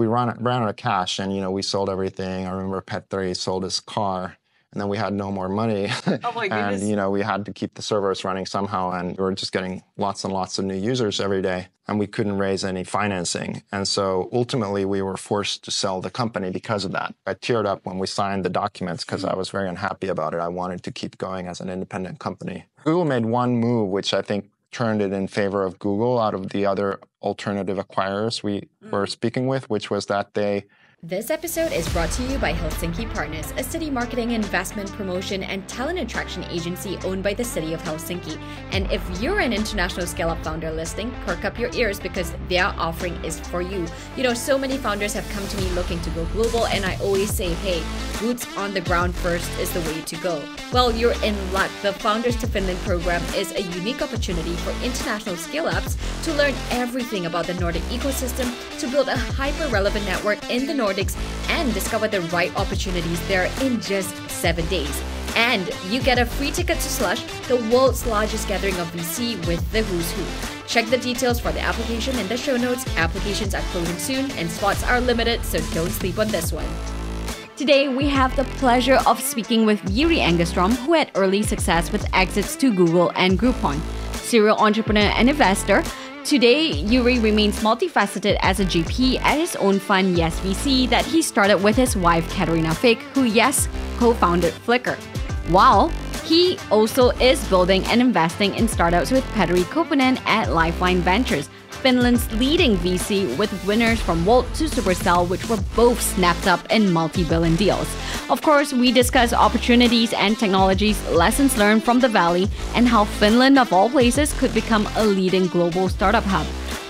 we ran out of cash, and, we sold everything. I remember Petteri sold his car, and then we had no more money. Oh my goodness. And, we had to keep the servers running somehow, and we were just getting lots and lots of new users every day, and we couldn't raise any financing. And so ultimately, we were forced to sell the company because of that. I teared up when we signed the documents because I was very unhappy about it. I wanted to keep going as an independent company. Google made one move, which I think turned it in favor of Google out of the other alternative acquirers we were speaking with, which was that This episode is brought to you by Helsinki Partners, a city marketing, investment promotion, and talent attraction agency owned by the city of Helsinki. And if you're an international scale-up founder listening, perk up your ears because their offering is for you. So many founders have come to me looking to go global, and I always say, hey, boots on the ground first is the way to go. Well, you're in luck. The Founders to Finland program is a unique opportunity for international scale-ups to learn everything about the Nordic ecosystem, to build a hyper-relevant network in the Nordics, and discover the right opportunities there in just 7 days. And you get a free ticket to Slush, the world's largest gathering of VC with the who's who. Check the details for the application in the show notes. Applications are closing soon and spots are limited, so don't sleep on this one. Today, we have the pleasure of speaking with Jyri Engeström, who had early success with exits to Google and Groupon. Serial entrepreneur and investor, today, Jyri remains multifaceted as a GP at his own fund, Yes VC, that he started with his wife, Caterina Fake, who, yes, co-founded Flickr. While he also is building and investing in startups with Petteri Koponen at Lifeline Ventures, Finland's leading VC, with winners from Wolt to Supercell, which were both snapped up in multi-billion deals. Of course, we discuss opportunities and technologies, lessons learned from the Valley, and how Finland, of all places, could become a leading global startup hub.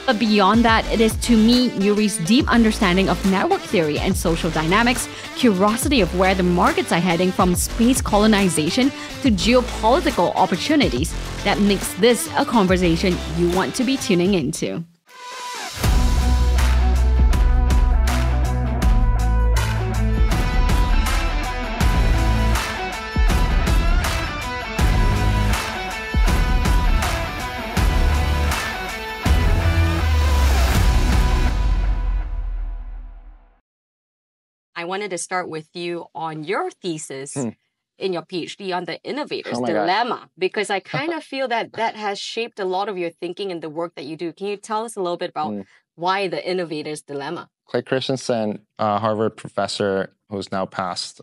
But beyond that, it is to me Jyri's deep understanding of network theory and social dynamics, curiosity of where the markets are heading from space colonization to geopolitical opportunities that makes this a conversation you want to be tuning into. I wanted to start with you on your thesis in your PhD on the innovator's Oh my dilemma, gosh. because I kind of feel that has shaped a lot of your thinking and the work that you do. Can you tell us a little bit about why the innovator's dilemma? Clay Christensen, a Harvard professor who's now passed,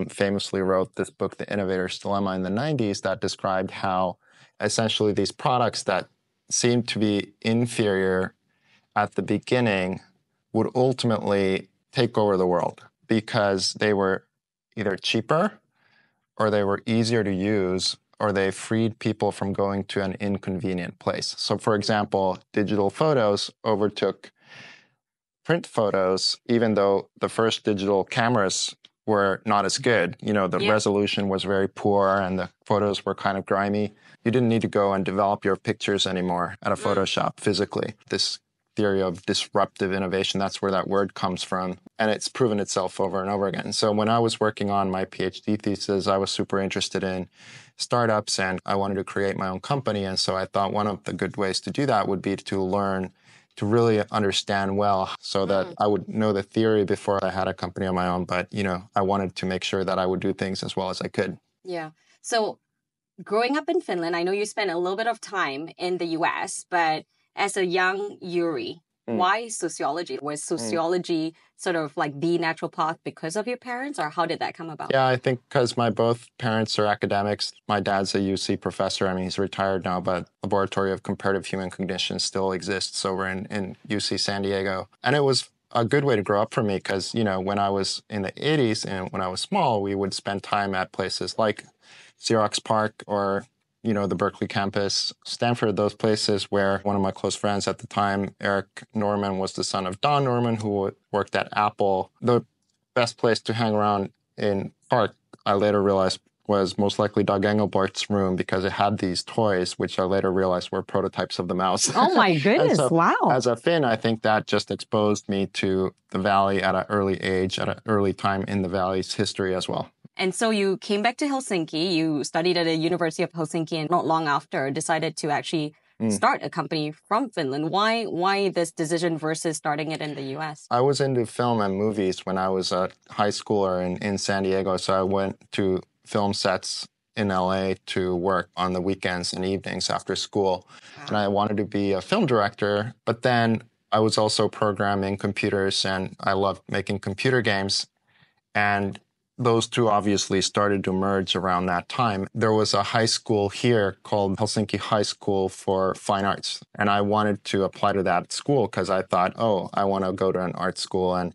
famously wrote this book, The Innovator's Dilemma, in the 90s that described how essentially these products that seemed to be inferior at the beginning would ultimately take over the world because they were either cheaper or they were easier to use or they freed people from going to an inconvenient place. So, for example, digital photos overtook print photos, even though the first digital cameras were not as good. The resolution was very poor and the photos were kind of grimy. You didn't need to go and develop your pictures anymore at a Photoshop physically. This theory of disruptive innovation, that's where that word comes from. And it's proven itself over and over again. So when I was working on my PhD thesis, I was super interested in startups and I wanted to create my own company. And so I thought one of the good ways to do that would be to learn to really understand well so that I would know the theory before I had a company on my own. But, I wanted to make sure that I would do things as well as I could. Yeah. So growing up in Finland, I know you spent a little bit of time in the US, but as a young Jyri, why sociology? Was sociology sort of like the natural path because of your parents, or how did that come about? Yeah, I think because my both parents are academics. My dad's a UC professor. I mean, he's retired now, but Laboratory of Comparative Human Cognition still exists over in UC San Diego. And it was a good way to grow up for me because, when I was in the 80s and when I was small, we would spend time at places like Xerox Park or the Berkeley campus, Stanford, those places where one of my close friends at the time, Eric Norman, was the son of Don Norman, who worked at Apple. The best place to hang around in Park, I later realized, was most likely Doug Engelbart's room because it had these toys, which I later realized were prototypes of the mouse. Oh my goodness, so, wow. As a Finn, I think that just exposed me to the Valley at an early age, at an early time in the Valley's history as well. And so you came back to Helsinki, you studied at the University of Helsinki, and not long after decided to actually start a company from Finland. Why this decision versus starting it in the US? I was into film and movies when I was a high schooler in San Diego. So I went to film sets in LA to work on the weekends and evenings after school. Wow. And I wanted to be a film director, but then I was also programming computers and I loved making computer games. And those two obviously started to merge around that time. There was a high school here called Helsinki High School for Fine Arts. And I wanted to apply to that school because I thought, oh, I want to go to an art school and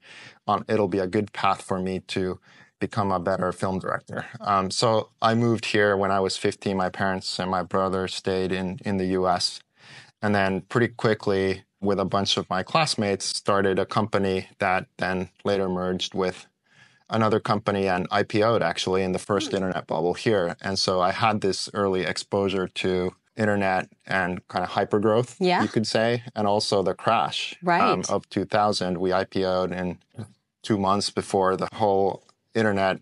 it'll be a good path for me to become a better film director. So I moved here when I was 15. My parents and my brother stayed in the US. And then pretty quickly, with a bunch of my classmates, started a company that then later merged with another company and IPO'd actually in the first internet bubble here. And so I had this early exposure to internet and kind of hypergrowth, you could say, and also the crash of 2000. We IPO'd in 2 months before the whole internet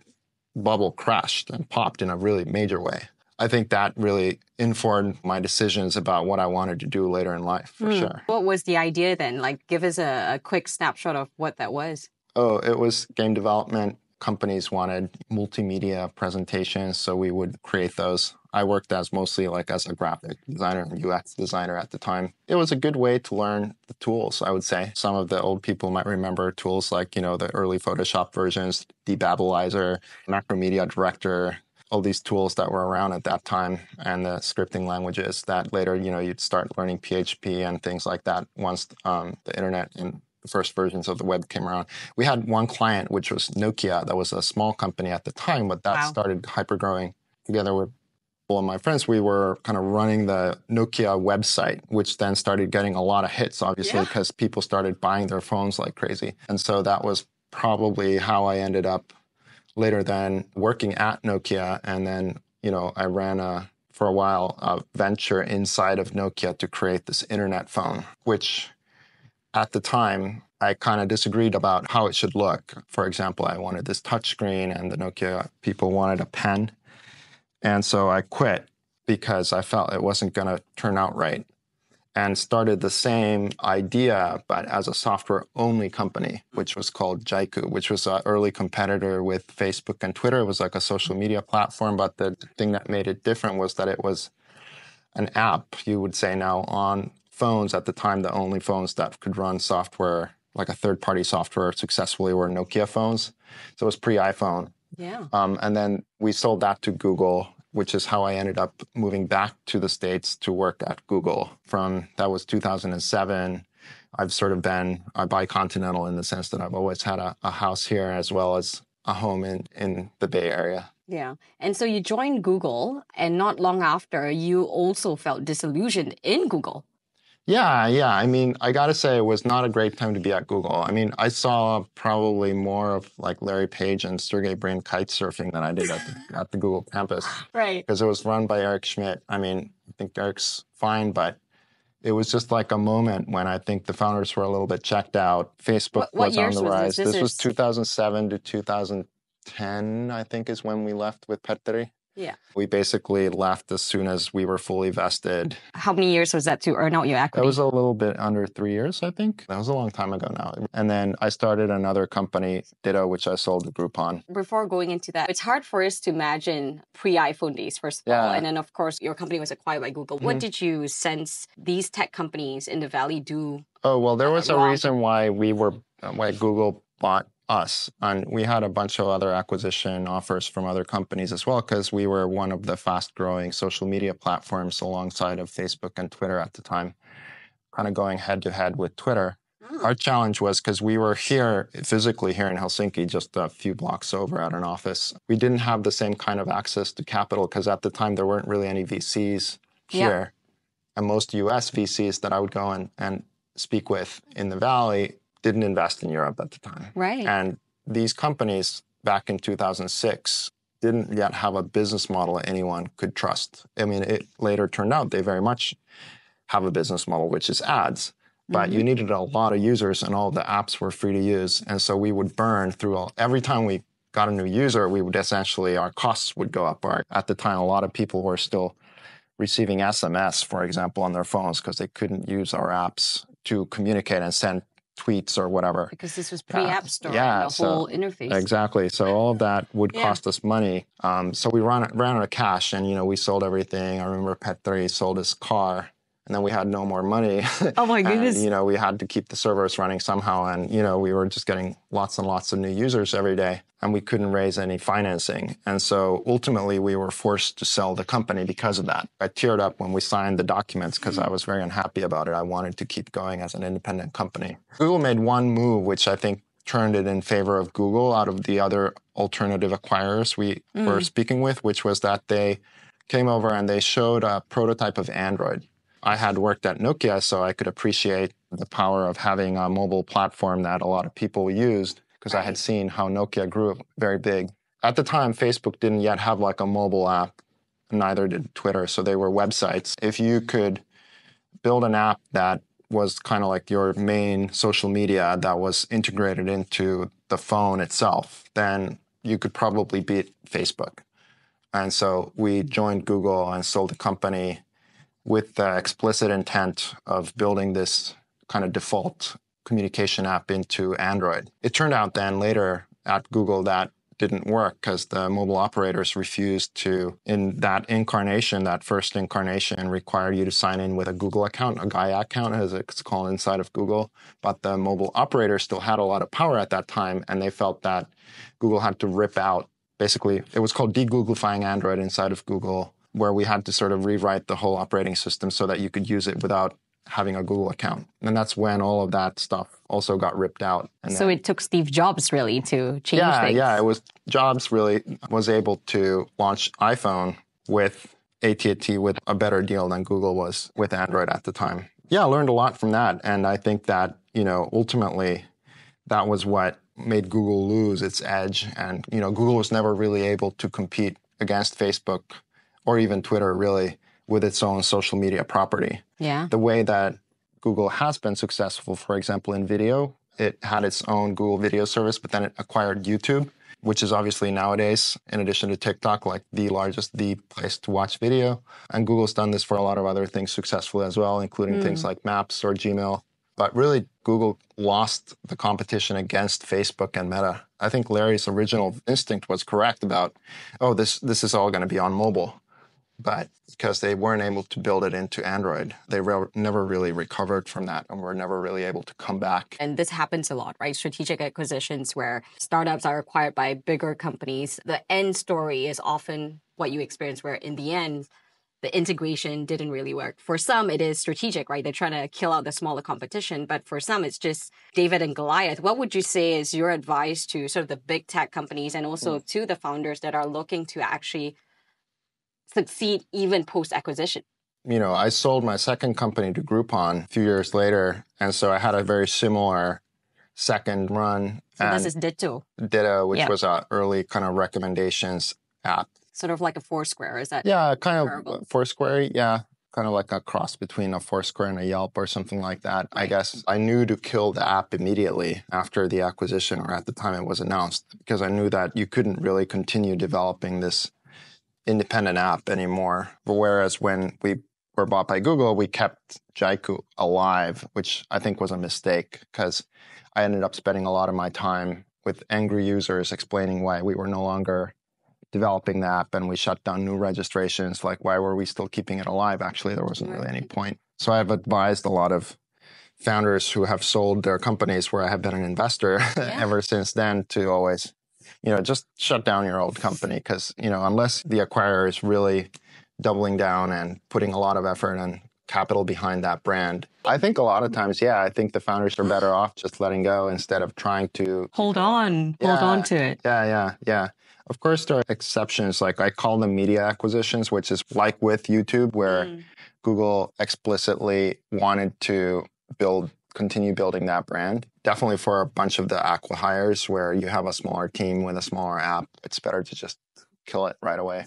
bubble crashed and popped in a really major way. I think that really informed my decisions about what I wanted to do later in life, for sure. What was the idea then? Like, give us a quick snapshot of what that was. Oh, it was game development. Companies wanted multimedia presentations, so we would create those. I worked mostly as a graphic designer and UX designer at the time. It was a good way to learn the tools, I would say. Some of the old people might remember tools like, the early Photoshop versions, Debabbilizer, Macromedia Director, all these tools that were around at that time, and the scripting languages that later, you'd start learning PHP and things like that once the internet and the first versions of the web came around. We had one client, which was Nokia. That was a small company at the time, but that started hypergrowing. Together with one of my friends, we were kind of running the Nokia website, which then started getting a lot of hits, obviously, because people started buying their phones like crazy. And so that was probably how I ended up later then working at Nokia. And then, I ran for a while, a venture inside of Nokia to create this internet phone, which at the time, I kind of disagreed about how it should look. For example, I wanted this touchscreen and the Nokia people wanted a pen. And so I quit because I felt it wasn't going to turn out right, and started the same idea, but as a software-only company, which was called Jaiku, which was an early competitor with Facebook and Twitter. It was like a social media platform, but the thing that made it different was that it was an app, you would say now, on phones. At the time, the only phones that could run software, like a third-party software successfully, were Nokia phones. So it was pre-iPhone. Yeah. And then we sold that to Google, which is how I ended up moving back to the States to work at Google. That was 2007. I've sort of been a bi-continental in the sense that I've always had a house here as well as a home in the Bay Area. Yeah. And so you joined Google, and not long after, you also felt disillusioned in Google. Yeah. I mean, I got to say, it was not a great time to be at Google. I mean, I saw probably more of like Larry Page and Sergey Brin kite surfing than I did at the Google campus. Right. Because it was run by Eric Schmidt. I mean, I think Eric's fine, but it was just like a moment when I think the founders were a little bit checked out. Facebook was on the rise. This was 2007 to 2010, I think, is when we left with Petteri. Yeah. We basically left as soon as we were fully vested. How many years was that to earn out your equity? That was a little bit under 3 years, I think. That was a long time ago now. And then I started another company, Ditto, which I sold to Groupon. Before going into that, it's hard for us to imagine pre-iPhone days, first of all. And then, of course, your company was acquired by Google. What did you sense these tech companies in the Valley do? Oh, well, there was a reason why Google bought us. And we had a bunch of other acquisition offers from other companies as well, because we were one of the fast-growing social media platforms alongside of Facebook and Twitter at the time, kind of going head-to-head with Twitter. Our challenge was because we were physically here in Helsinki, just a few blocks over at an office. We didn't have the same kind of access to capital because at the time there weren't really any VCs here. And most US VCs that I would go and speak with in the Valley didn't invest in Europe at the time. Right. And these companies back in 2006 didn't yet have a business model anyone could trust. I mean, it later turned out they very much have a business model, which is ads. But you needed a lot of users, and all the apps were free to use. And so we would burn through every time we got a new user, our costs would go up. At the time, a lot of people were still receiving SMS, for example, on their phones because they couldn't use our apps to communicate and send tweets or whatever. Because this was pre-App Store, yeah, and the whole interface. Exactly. So all of that would cost us money. So we ran out of cash, and we sold everything. I remember Petteri sold his car, and then we had no more money. Oh my goodness. And, we had to keep the servers running somehow, and we were just getting lots and lots of new users every day, and we couldn't raise any financing. And so ultimately we were forced to sell the company because of that. I teared up when we signed the documents because I was very unhappy about it. I wanted to keep going as an independent company. Google made one move, which I think turned it in favor of Google out of the other alternative acquirers we were speaking with, which was that they came over and they showed a prototype of Android. I had worked at Nokia, so I could appreciate the power of having a mobile platform that a lot of people used because I had seen how Nokia grew very big. At the time, Facebook didn't yet have like a mobile app, neither did Twitter, so they were websites. If you could build an app that was kind of like your main social media that was integrated into the phone itself, then you could probably beat Facebook. And so we joined Google and sold the company with the explicit intent of building this kind of default communication app into Android. It turned out then later at Google that didn't work because the mobile operators refused to, in that incarnation, that first incarnation required you to sign in with a Google account, a Gaia account as it's called inside of Google. But the mobile operators still had a lot of power at that time, and they felt that Google had to rip out, basically, it was called de-Googlifying Android inside of Google, where we had to sort of rewrite the whole operating system so that you could use it without having a Google account. And that's when all of that stuff also got ripped out. And so it took Steve Jobs really to change things. Yeah, it was Jobs really was able to launch iPhone with AT&T with a better deal than Google was with Android at the time. Yeah, I learned a lot from that. And I think that, ultimately that was what made Google lose its edge. And, Google was never really able to compete against Facebook or even Twitter, really, with its own social media property. Yeah. The way that Google has been successful, for example, in video, it had its own Google video service, but then it acquired YouTube, which is obviously nowadays, in addition to TikTok, like the place to watch video. And Google's done this for a lot of other things successfully as well, including things like Maps or Gmail. But really, Google lost the competition against Facebook and Meta. I think Larry's original instinct was correct about, this is all going to be on mobile. But because they weren't able to build it into Android, they never really recovered from that and were never really able to come back. And this happens a lot, right? Strategic acquisitions where startups are acquired by bigger companies. The end story is often what you experience, where in the end, the integration didn't really work. For some, it is strategic, right? They're trying to kill out the smaller competition. But for some, it's just David and Goliath. What would you say is your advice to sort of the big tech companies and also to the founders that are looking to actually succeed even post-acquisition? I sold my second company to Groupon a few years later, and so I had a very similar second run. So this is Ditto. Ditto, which was an early kind of recommendations app. Sort of like a Foursquare, is that? Yeah, kind comparable? of Foursquare, yeah. Kind of like a cross between a Foursquare and a Yelp or something like that. Right. I guess I knew to kill the app immediately after the acquisition or at the time it was announced, because I knew that you couldn't really continue developing this independent app anymore. But whereas when we were bought by Google, we kept Jaiku alive, which I think was a mistake because I ended up spending a lot of my time with angry users explaining why we were no longer developing the app, and we shut down new registrations. Like, why were we still keeping it alive? Actually, there wasn't really any point. So I've advised a lot of founders who have sold their companies where I have been an investor ever since then to always, just shut down your old company because, unless the acquirer is really doubling down and putting a lot of effort and capital behind that brand. I think a lot of times, I think the founders are better off just letting go instead of trying to hold on to it. Yeah. Of course, there are exceptions. Like I call them media acquisitions, which is like with YouTube, where Google explicitly wanted to continue building that brand. Definitely for a bunch of the acqui-hires where you have a smaller team with a smaller app, it's better to just kill it right away.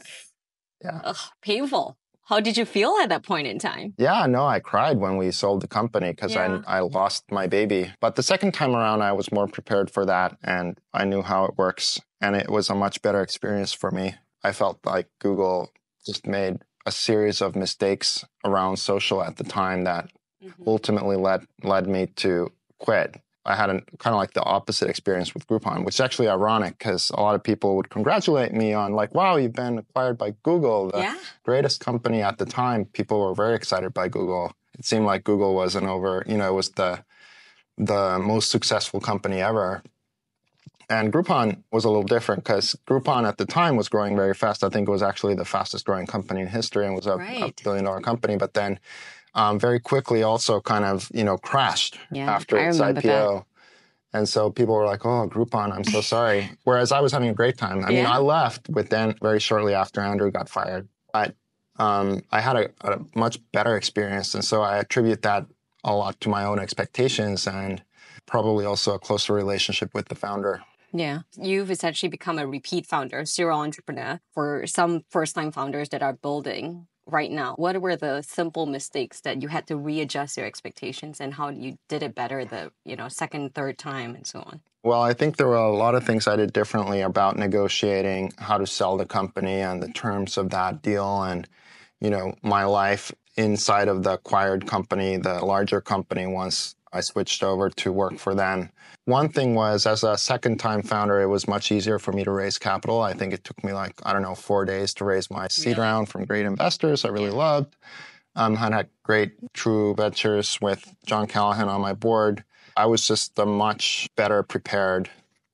Yeah. Ugh, painful. How did you feel at that point in time? Yeah, no, I cried when we sold the company because I lost my baby. But the second time around, I was more prepared for that and I knew how it works. And it was a much better experience for me. I felt like Google just made a series of mistakes around social at the time that ultimately led me to quit. I had kind of like the opposite experience with Groupon, which is actually ironic because a lot of people would congratulate me on like, wow, you've been acquired by Google, the greatest company at the time. People were very excited by Google. It seemed like Google was it was the most successful company ever. And Groupon was a little different because Groupon at the time was growing very fast. I think it was actually the fastest growing company in history and was a $1 billion company. But then very quickly also kind of, crashed after its IPO. That. And so people were like, oh, Groupon, I'm so sorry. Whereas I was having a great time. I mean, I left very shortly after Andrew got fired. But I had a much better experience. And so I attribute that a lot to my own expectations and probably also a closer relationship with the founder. Yeah. You've essentially become a repeat founder, serial entrepreneur for some first-time founders that are building right now. What were the simple mistakes that you had to readjust your expectations and how you did it better the, second, third time and so on? Well, I think there were a lot of things I did differently about negotiating how to sell the company and the terms of that deal and, my life inside of the acquired company, the larger company, once I switched over to work for them. One thing was, as a second-time founder, it was much easier for me to raise capital. I think it took me 4 days to raise my seed round from great investors I really loved. I had great True Ventures with John Callahan on my board. I was just a much better prepared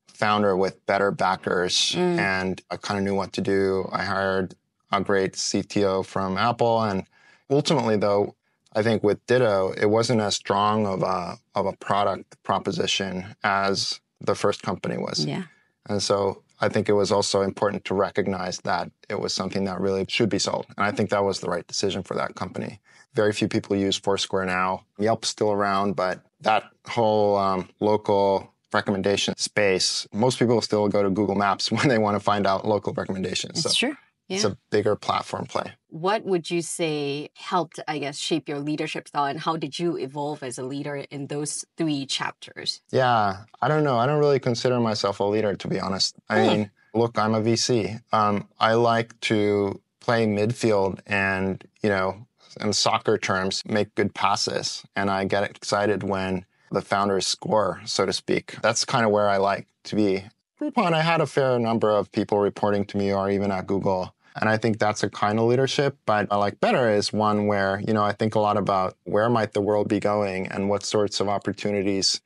founder with better backers, and I kind of knew what to do. I hired a great CTO from Apple, and ultimately, though, I think with Ditto, it wasn't as strong of a product proposition as the first company was. Yeah. And so I think it was also important to recognize that it was something that really should be sold. And I think that was the right decision for that company. Very few people use Foursquare now. Yelp's still around, but that whole local recommendation space, most people still go to Google Maps when they want to find out local recommendations. That's true. Yeah. It's a bigger platform play. What would you say helped, shape your leadership style, and how did you evolve as a leader in those 3 chapters? Yeah, I don't know. I don't really consider myself a leader, to be honest. I mean, look, I'm a VC. I like to play midfield and, in soccer terms, make good passes. And I get excited when the founders score, so to speak. That's kind of where I like to be. Groupon, I had a fair number of people reporting to me or even at Google. And I think that's a kind of leadership. But I like better is one where, I think a lot about where might the world be going and what sorts of opportunities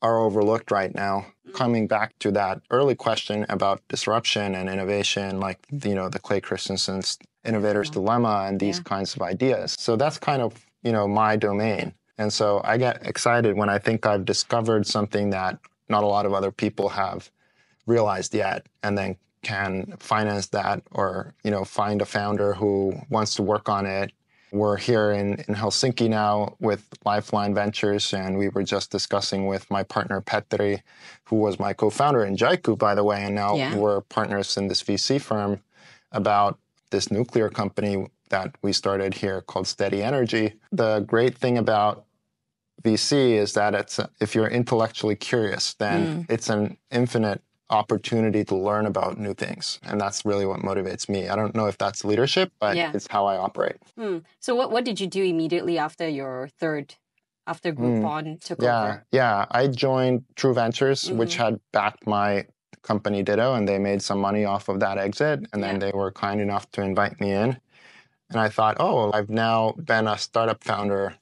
are overlooked right now. Coming back to that early question about disruption and innovation, like, the Clay Christensen's Innovator's Dilemma and these kinds of ideas. So that's kind of, my domain. And so I get excited when I think I've discovered something that not a lot of other people have realized yet, and then can finance that or, find a founder who wants to work on it. We're here in Helsinki now with Lifeline Ventures, and we were just discussing with my partner, Petteri, who was my co-founder in Jaiku, by the way, and now we're partners in this VC firm about this nuclear company that we started here called Steady Energy. The great thing about VC is that if you're intellectually curious, then it's an infinite opportunity to learn about new things. And that's really what motivates me. I don't know if that's leadership, but it's how I operate. So what did you do immediately after after Groupon took over? Yeah, I joined True Ventures, which had backed my company Ditto, and they made some money off of that exit. And then they were kind enough to invite me in. And I thought, I've now been a startup founder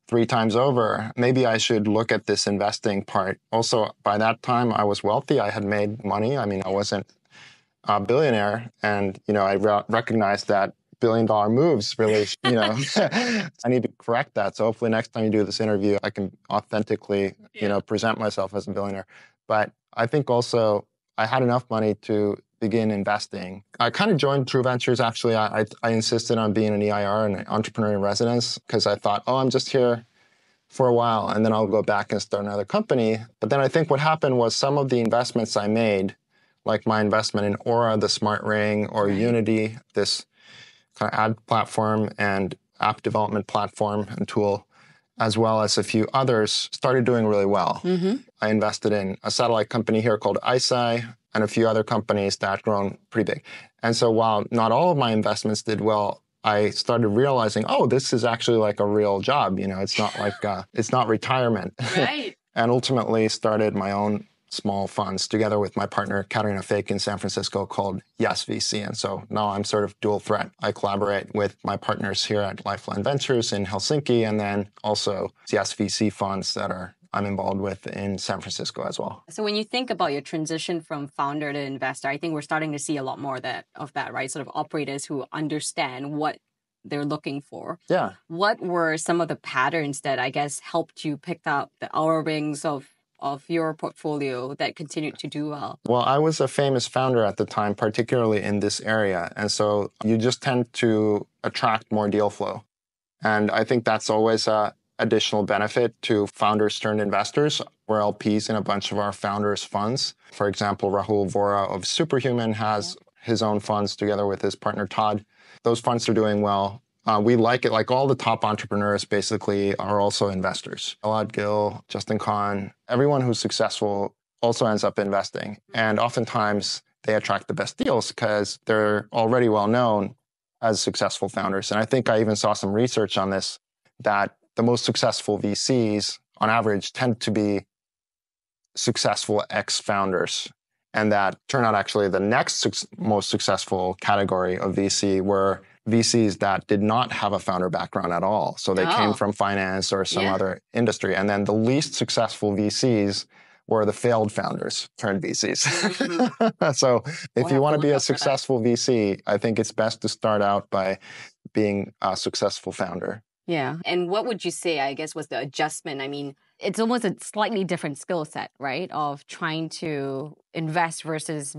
3 times over. Maybe I should look at this investing part. Also, by that time, I was wealthy. I had made money. I mean, I wasn't a billionaire. And, I recognized that billion-dollar moves really, I need to correct that. So hopefully next time you do this interview, I can authentically, present myself as a billionaire. But I think also I had enough money to begin investing. I kind of joined True Ventures, actually. I insisted on being an EIR, an entrepreneur in residence, because I thought, I'm just here for a while, and then I'll go back and start another company. But then I think what happened was some of the investments I made, like my investment in Ōura, the smart ring, or Unity, this kind of ad platform and app development platform and tool, as well as a few others, started doing really well. I invested in a satellite company here called ISI, and a few other companies that had grown pretty big. And so while not all of my investments did well I started realizing, oh, this is actually like a real job. You know, it's not like, it's not retirement. Right. And ultimately started my own small funds together with my partner, Caterina Fake in San Francisco, called Yes VC. And so now I'm sort of dual threat. I collaborate with my partners here at Lifeline Ventures in Helsinki, and then also Yes VC funds that I'm involved with in San Francisco as well. So when you think about your transition from founder to investor, I think we're starting to see a lot more of that, right? Sort of operators who understand what they're looking for. Yeah. What were some of the patterns that I guess helped you pick up the Ōura rings of your portfolio that continued to do well? Well, I was a famous founder at the time, particularly in this area. And so you just tend to attract more deal flow. And I think that's always a additional benefit to founders turned investors. We're LPs in a bunch of our founders' funds. For example, Rahul Vora of Superhuman has his own funds together with his partner Todd. Those funds are doing well. We like it. Like all the top entrepreneurs basically are also investors. Elad Gil, Justin Kahn, everyone who's successful also ends up investing. And oftentimes they attract the best deals because they're already well known as successful founders. And I think I even saw some research on this, that the most successful VCs on average tend to be successful ex-founders. And that turned out actually the next most successful category of VC were VCs that did not have a founder background at all. So they came from finance or some other industry. And then the least successful VCs were the failed founders turned VCs. Mm-hmm. So if you want to be a successful VC, I think it's best to start out by being a successful founder. Yeah. And what would you say, I guess, was the adjustment? I mean, it's almost a slightly different skill set, right? Of trying to invest versus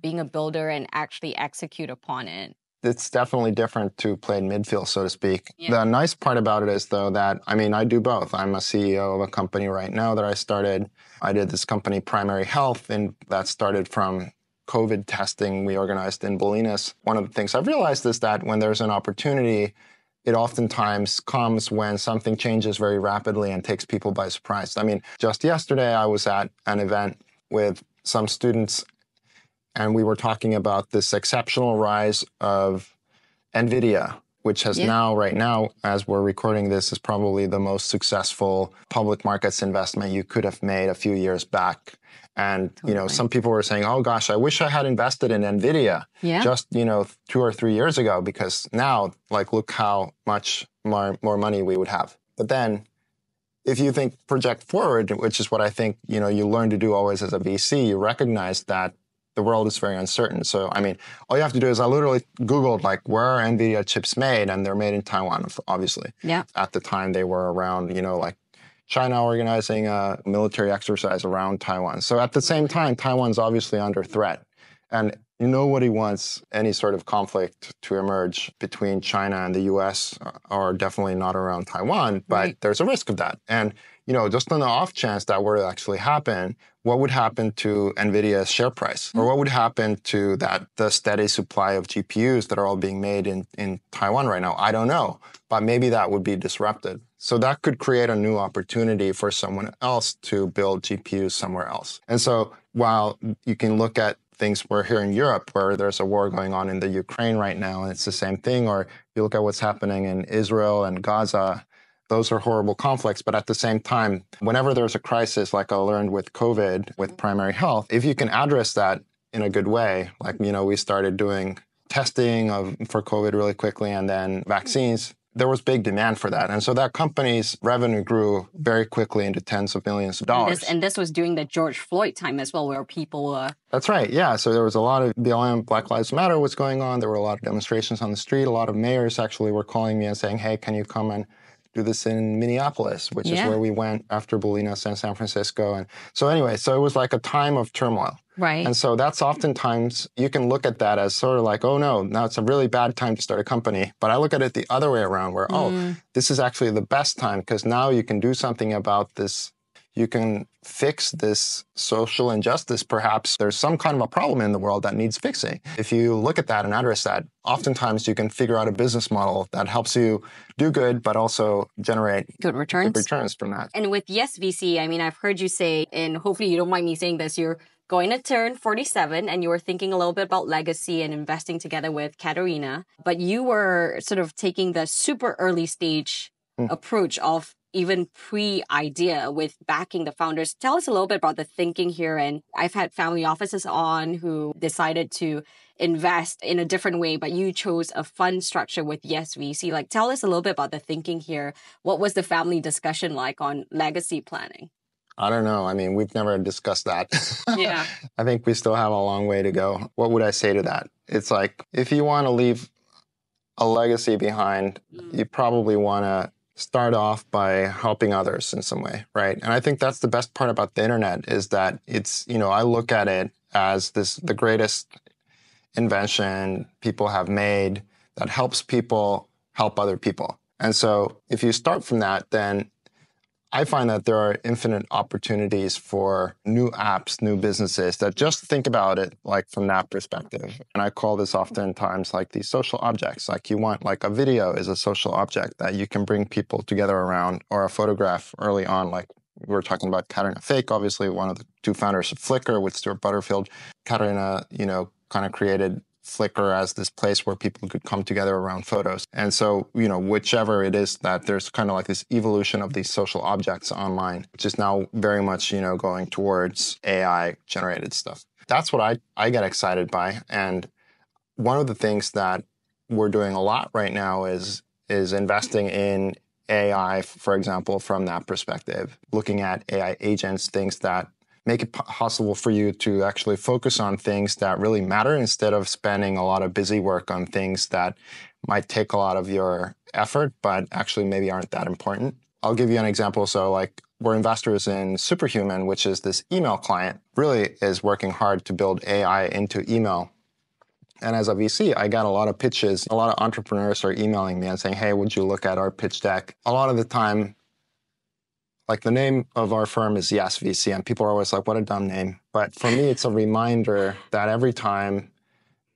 being a builder and actually execute upon it. It's definitely different to play in midfield, so to speak. Yeah. The nice part about it is, though, that, I mean, I do both. I'm a CEO of a company right now that I started. I did this company, Primary Health, and that started from COVID testing we organized in Bolinas. One of the things I've realized is that when there's an opportunity, it oftentimes comes when something changes very rapidly and takes people by surprise. I mean, just yesterday, I was at an event with some students, and we were talking about this exceptional rise of NVIDIA, which has now, right now, as we're recording this, is probably the most successful public markets investment you could have made a few years back. And, you know, some people were saying, oh, gosh, I wish I had invested in NVIDIA just, 2 or 3 years ago, because now, like, look how much more money we would have. But then if you project forward, which is what I think, you learn to do always as a VC, you recognize that the world is very uncertain. So, I mean, all you have to do is I literally Googled, like, where are NVIDIA chips made? And they're made in Taiwan, obviously. Yeah. At the time, they were around, like China organizing a military exercise around Taiwan. So at the same time, Taiwan's obviously under threat. And nobody wants any sort of conflict to emerge between China and the US, or definitely not around Taiwan, but there's a risk of that. And, just on the off chance that were to actually happen, what would happen to NVIDIA's share price? Or what would happen to the steady supply of GPUs that are all being made in Taiwan right now? I don't know, but maybe that would be disrupted. So that could create a new opportunity for someone else to build GPUs somewhere else. And so while you can look at things we're here in Europe, where there's a war going on in the Ukraine right now, and it's the same thing, or you look at what's happening in Israel and Gaza, those are horrible conflicts. But at the same time, whenever there's a crisis, like I learned with COVID, with Primary Health, if you can address that in a good way, like, we started doing testing for COVID really quickly, and then vaccines, there was big demand for that. And so that company's revenue grew very quickly into tens of millions of dollars. And this was during the George Floyd time as well, where people... That's right, yeah. So there was a lot of BLM, Black Lives Matter was going on. There were a lot of demonstrations on the street. A lot of mayors actually were calling me and saying, hey, can you come and do this in Minneapolis, which is where we went after Bolinas and San Francisco. And so anyway, so it was like a time of turmoil. Right. And so that's oftentimes, you can look at that as sort of like, oh no, now it's a really bad time to start a company. But I look at it the other way around, where, this is actually the best time, because now you can do something about this. You can fix this social injustice. Perhaps there's some kind of a problem in the world that needs fixing. If you look at that and address that, oftentimes you can figure out a business model that helps you do good, but also generate good returns from that. And with Yes VC, I mean, I've heard you say, and hopefully you don't mind me saying this, you're going to turn 47 and you were thinking a little bit about legacy and investing together with Caterina, but you were sort of taking the super early stage approach of even pre-idea with backing the founders. Tell us a little bit about the thinking here. And I've had family offices on who decided to invest in a different way, but you chose a fund structure with Yes VC. Like, tell us a little bit about the thinking here. What was the family discussion like on legacy planning? I don't know. I mean, we've never discussed that. Yeah. I think we still have a long way to go. What would I say to that? It's like, if you want to leave a legacy behind, you probably want to start off by helping others in some way, right? And I think that's the best part about the internet is that it's, I look at it as the greatest invention people have made that helps people help other people. And so if you start from that, then I find that there are infinite opportunities for new apps, new businesses that just think about it like from that perspective. And I call this oftentimes like these social objects. Like you want like a video is a social object that you can bring people together around, or a photograph early on. Like we were talking about Caterina Fake, obviously one of the two founders of Flickr with Stuart Butterfield. Caterina, kind of created Flickr as this place where people could come together around photos. And so, whichever it is that there's kind of like this evolution of these social objects online, which is now very much, going towards AI generated stuff. That's what I get excited by. And one of the things that we're doing a lot right now is investing in AI, for example, from that perspective, looking at AI agents, things that make it possible for you to actually focus on things that really matter instead of spending a lot of busy work on things that might take a lot of your effort, but actually maybe aren't that important. I'll give you an example. So like we're investors in Superhuman, which is this email client, really is working hard to build AI into email. And as a VC, I got a lot of pitches. A lot of entrepreneurs are emailing me and saying, hey, would you look at our pitch deck? A lot of the time, like the name of our firm is Yes VC, and people are always like, what a dumb name. But for me, it's a reminder that every time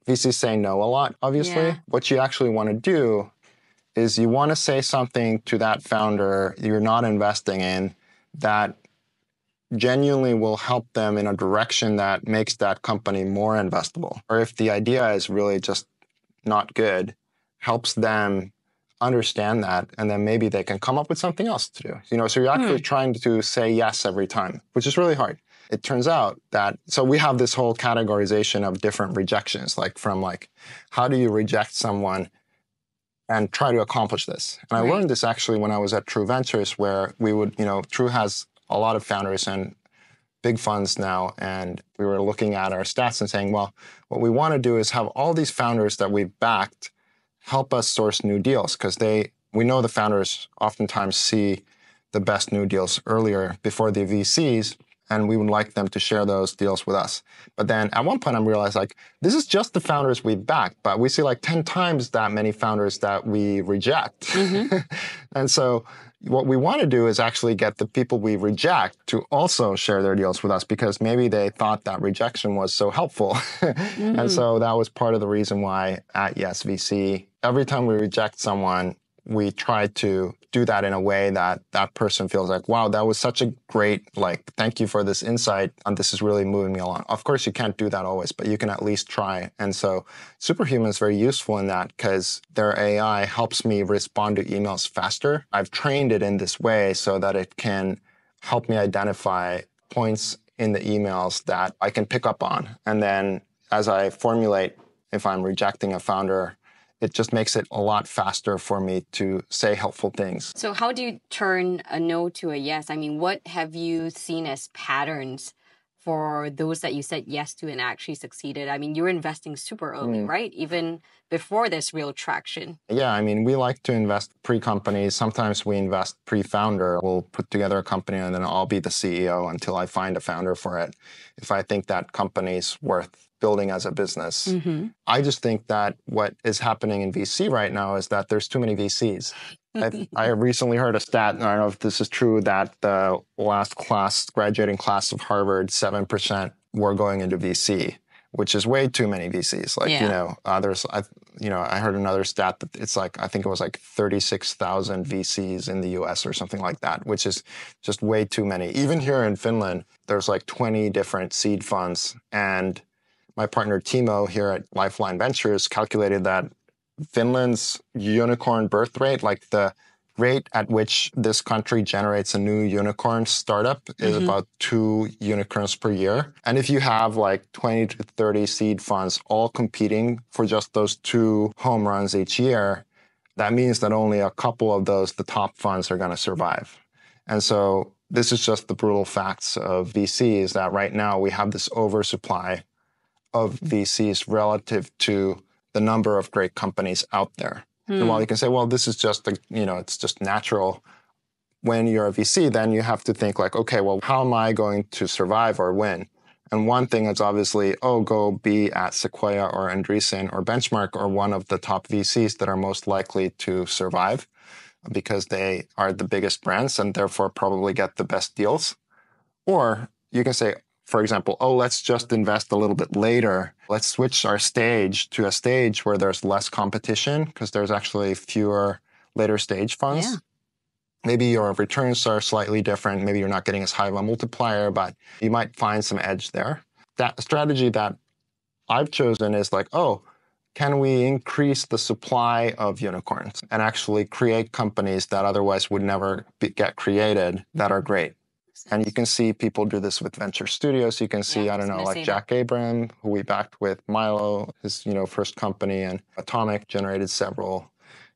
VCs say no a lot, obviously, what you actually want to do is you want to say something to that founder you're not investing in that genuinely will help them in a direction that makes that company more investable. Or if the idea is really just not good, helps them understand that, and then maybe they can come up with something else to do. So you're actually trying to say yes every time, which is really hard. It turns out that, so we have this whole categorization of different rejections, like from like, how do you reject someone and try to accomplish this? And I learned this actually when I was at True Ventures, where we would, True has a lot of founders and big funds now, and we were looking at our stats and saying, well, what we want to do is have all these founders that we've backed help us source new deals, because we know the founders oftentimes see the best new deals earlier before the VCs, and we would like them to share those deals with us. But then at one point I realized like, this is just the founders we backed, but we see like 10 times that many founders that we reject. And so what we want to do is actually get the people we reject to also share their deals with us, because maybe they thought that rejection was so helpful. And so that was part of the reason why at Yes VC, every time we reject someone, we try to do that in a way that that person feels like, wow, that was such a great, thank you for this insight, and this is really moving me along. Of course, you can't do that always, but you can at least try. And so Superhuman is very useful in that, because their AI helps me respond to emails faster. I've trained it in this way so that it can help me identify points in the emails that I can pick up on. And then as I formulate, if I'm rejecting a founder, it just makes it a lot faster for me to say helpful things. So how do you turn a no to a yes? I mean, what have you seen as patterns for those that you said yes to and actually succeeded? I mean, you're investing super early, right? Even before there's real traction. Yeah, I mean, we like to invest pre-companies. Sometimes we invest pre-founder. We'll put together a company and then I'll be the CEO until I find a founder for it, if I think that company's worth building as a business. I just think that what is happening in VC right now is that there's too many VCs. I recently heard a stat, and I don't know if this is true, that the last graduating class of Harvard, 7% were going into VC, which is way too many VCs. Like, I heard another stat that it's like, I think it was like 36,000 VCs in the US or something like that, which is just way too many. Even here in Finland, there's like 20 different seed funds. And my partner Timo here at Lifeline Ventures calculated that Finland's unicorn birth rate, like the rate at which this country generates a new unicorn startup, is about 2 unicorns per year. And if you have like 20 to 30 seed funds all competing for just those 2 home runs each year, that means that only a couple of those, the top funds, are going to survive. And so this is just the brutal facts of VCs, that right now we have this oversupply of VCs relative to the number of great companies out there. And while you can say, well, this is just, it's just natural. When you're a VC, then you have to think like, okay, well, how am I going to survive or win? And one thing is obviously, go be at Sequoia or Andreessen or Benchmark or one of the top VCs that are most likely to survive because they are the biggest brands and therefore probably get the best deals. Or you can say, for example, let's just invest a little bit later. Let's switch our stage to a stage where there's less competition because there's actually fewer later stage funds. Yeah. Maybe your returns are slightly different. Maybe you're not getting as high of a multiplier, but you might find some edge there. That strategy that I've chosen is like, can we increase the supply of unicorns and actually create companies that otherwise would never get created that are great? And you can see people do this with venture studios. You can see, like Jack Abram, who we backed with Milo, his first company, and Atomic generated several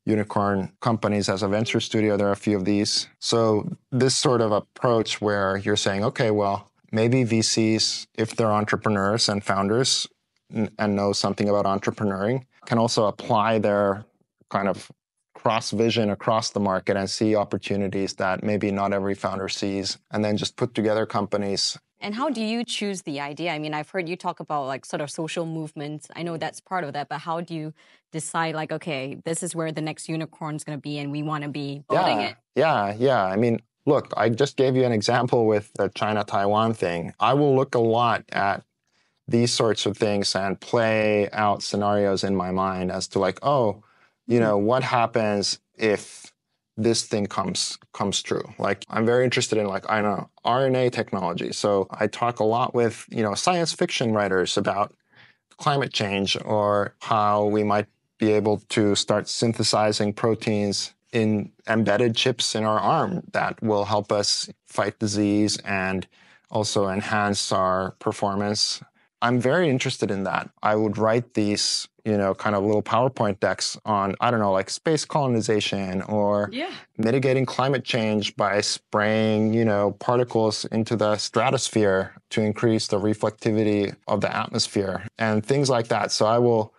unicorn companies as a venture studio. There are a few of these. So this sort of approach where you're saying, okay, well, maybe VCs, if they're entrepreneurs and founders and know something about entrepreneuring, can also apply their kind of cross-vision across the market and see opportunities that maybe not every founder sees, and then just put together companies. And how do you choose the idea? I mean, I've heard you talk about like sort of social movements. I know that's part of that, but how do you decide like, okay, this is where the next unicorn is going to be and we want to be building it? Yeah. I mean, look, I just gave you an example with the China-Taiwan thing. I will look a lot at these sorts of things and play out scenarios in my mind as to like, what happens if this thing comes true? Like, I'm very interested in RNA technology. So I talk a lot with, science fiction writers about climate change or how we might be able to start synthesizing proteins in embedded chips in our arm that will help us fight disease and also enhance our performance. I'm very interested in that. I would write these, kind of little PowerPoint decks on, like space colonization or mitigating climate change by spraying, particles into the stratosphere to increase the reflectivity of the atmosphere and things like that. So I will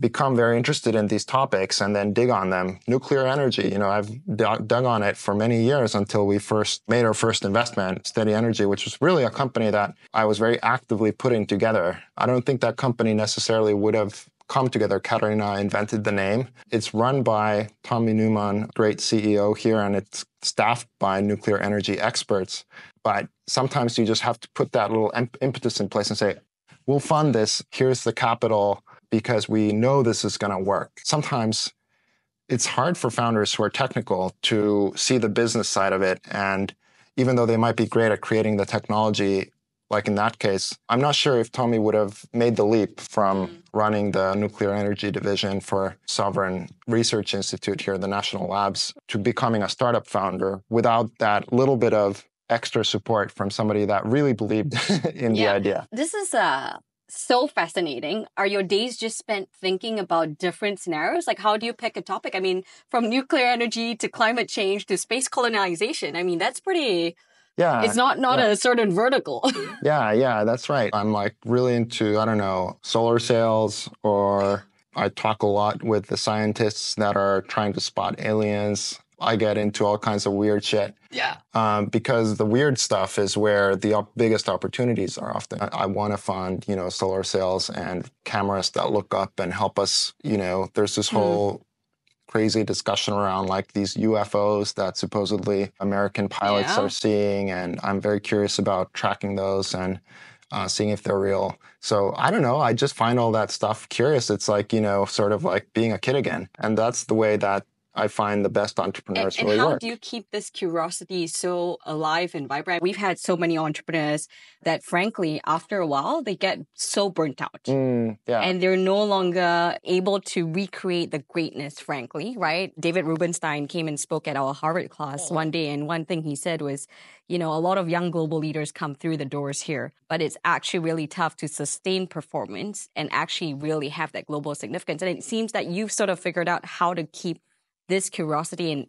become very interested in these topics and then dig on them. Nuclear energy, I've dug on it for many years until we first made our first investment, Steady Energy, which was really a company that I was very actively putting together. I don't think that company necessarily would have come together. Caterina invented the name. It's run by Tommy Newman, great CEO here, and it's staffed by nuclear energy experts. But sometimes you just have to put that little impetus in place and say, we'll fund this, here's the capital, because we know this is going to work. Sometimes it's hard for founders who are technical to see the business side of it. And even though they might be great at creating the technology, like in that case, I'm not sure if Tommy would have made the leap from running the nuclear energy division for Sovereign Research Institute here, the national labs, to becoming a startup founder without that little bit of extra support from somebody that really believed in the idea. This is so fascinating. Are your days just spent thinking about different scenarios? Like, how do you pick a topic? I mean, from nuclear energy to climate change to space colonization. I mean, that's pretty... Yeah. It's not a certain vertical. Yeah, that's right. I'm like really into, solar sails, or I talk a lot with the scientists that are trying to spot aliens. I get into all kinds of weird shit. Yeah. Because the weird stuff is where the biggest opportunities are often. I want to fund, solar sails and cameras that look up and help us, there's this whole crazy discussion around like these UFOs that supposedly American pilots are seeing. And I'm very curious about tracking those. And seeing if they're real. So I don't know. I just find all that stuff curious. It's like, sort of like being a kid again. And that's the way that I find the best entrepreneurs really how work. do you keep this curiosity so alive and vibrant? We've had so many entrepreneurs that, frankly, after a while, they get so burnt out. And they're no longer able to recreate the greatness, frankly, right? David Rubenstein came and spoke at our Harvard class one day. And one thing he said was, a lot of young global leaders come through the doors here, but it's actually really tough to sustain performance and actually really have that global significance. And it seems that you've sort of figured out how to keep this curiosity and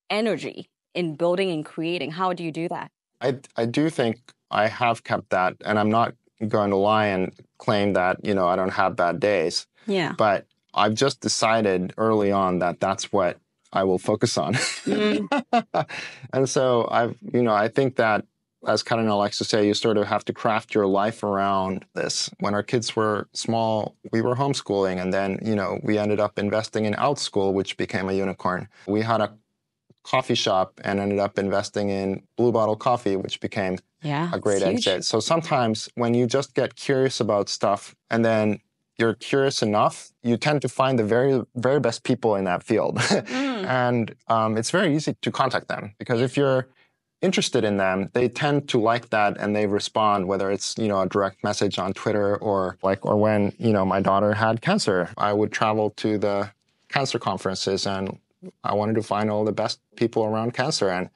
energy in building and creating. How do you do that? I do think I have kept that, and I'm not going to lie and claim that, I don't have bad days. Yeah. But I've just decided early on that that's what I will focus on. And so I think that, as Caterina likes to say, you sort of have to craft your life around this. When our kids were small, we were homeschooling, and then, we ended up investing in OutSchool, which became a unicorn. We had a coffee shop and ended up investing in Blue Bottle Coffee, which became a great exit. So sometimes when you just get curious about stuff and then you're curious enough, you tend to find the very, very best people in that field. And it's very easy to contact them, because if you're interested in them, they tend to like that and they respond, whether it's, a direct message on Twitter or when, my daughter had cancer, I would travel to the cancer conferences and I wanted to find all the best people around cancer. And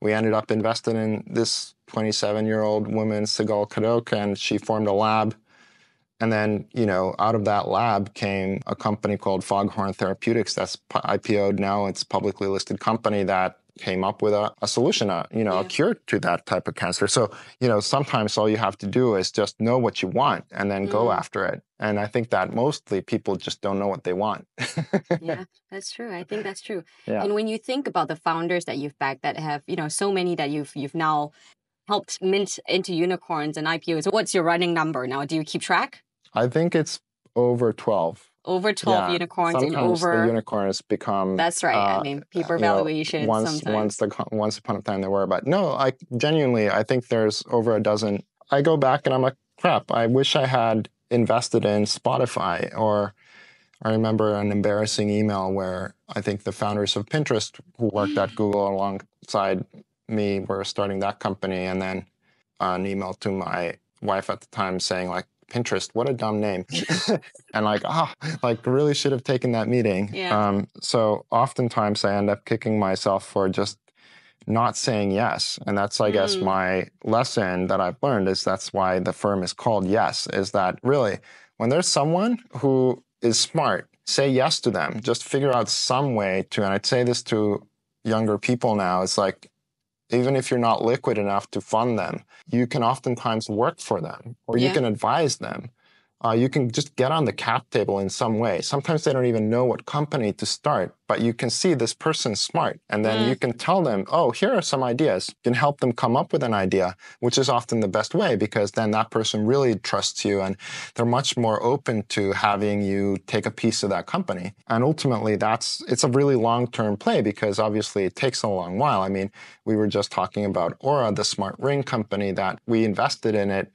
we ended up investing in this 27-year-old woman, Sigal Kadok, and she formed a lab. And then, out of that lab came a company called Foghorn Therapeutics that's IPO'd now. It's a publicly listed company that came up with a solution, a cure to that type of cancer. So, sometimes all you have to do is just know what you want and then go after it. And I think that mostly people just don't know what they want. Yeah, that's true. I think that's true. Yeah. And when you think about the founders that you've backed that have, so many that you've now helped mint into unicorns and IPOs, what's your running number now? Do you keep track? I think it's over 12. Over 12 unicorns. Sometimes and over the unicorns become... That's right. Paper valuations sometimes. Once upon a time they were. But no, genuinely, I think there's over a dozen. I go back and I'm like, crap, I wish I had invested in Spotify. Or I remember an embarrassing email where I think the founders of Pinterest, who worked at Google alongside me, were starting that company. And then an email to my wife at the time saying, Pinterest, what a dumb name. And really should have taken that meeting. Yeah. So oftentimes I end up kicking myself for just not saying yes. And that's, I guess, my lesson that I've learned is that's why the firm is called Yes, is that really when there's someone who is smart, say yes to them. Just figure out some way to, and I'd say this to younger people now, it's like, even if you're not liquid enough to fund them, you can oftentimes work for them or you can advise them. You can just get on the cap table in some way. Sometimes they don't even know what company to start, but you can see this person's smart. And then you can tell them, oh, here are some ideas. You can help them come up with an idea, which is often the best way because then that person really trusts you and they're much more open to having you take a piece of that company. And ultimately, it's a really long-term play because obviously it takes a long while. I mean, we were just talking about Ōura, the smart ring company that we invested in it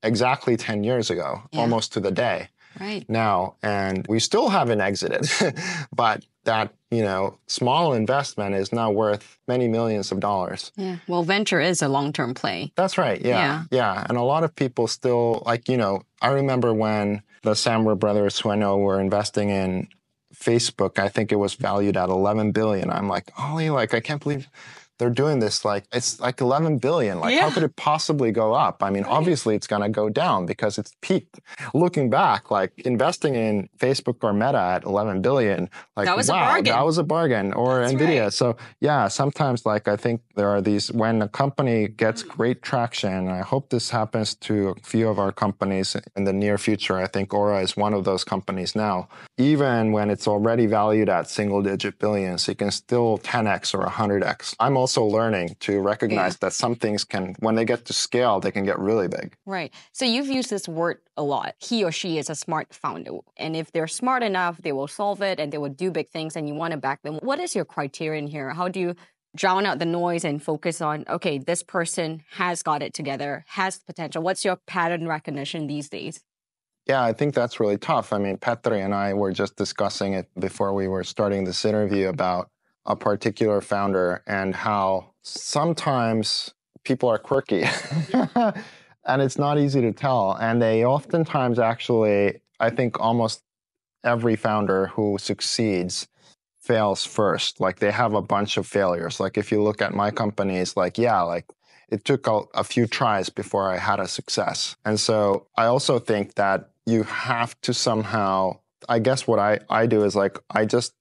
exactly 10 years ago, almost to the day now. And we still haven't exited, but that, small investment is now worth many millions of dollars. Yeah. Well, venture is a long-term play. That's right. Yeah. And a lot of people still I remember when the Samwer brothers, who I know were investing in Facebook, I think it was valued at 11 billion. I'm like, Ollie, I can't believe they're doing this, it's 11 billion. How could it possibly go up? I mean, obviously it's going to go down because it's peaked. Looking back, investing in Facebook or Meta at 11 billion, that was a bargain. That was a bargain. Or That's Nvidia. Right. So yeah, sometimes I think there are these, when a company gets great traction, and I hope this happens to a few of our companies in the near future. I think Ōura is one of those companies now. Even when it's already valued at single-digit billions, it can still 10x or 100x. I'm also learning to recognize that some things can, when they get to scale, they can get really big. Right. So you've used this word a lot. He or she is a smart founder. And if they're smart enough, they will solve it and they will do big things and you want to back them. What is your criterion here? How do you drown out the noise and focus on, okay, this person has got it together, has potential? What's your pattern recognition these days? Yeah, I think that's really tough. I mean, Petteri and I were just discussing it before we were starting this interview about a particular founder and how sometimes people are quirky and it's not easy to tell. And they oftentimes actually, I think almost every founder who succeeds fails first. Like they have a bunch of failures. Like if you look at my companies, like it took a few tries before I had a success. And so I also think that you have to somehow, I guess what I do is like, I just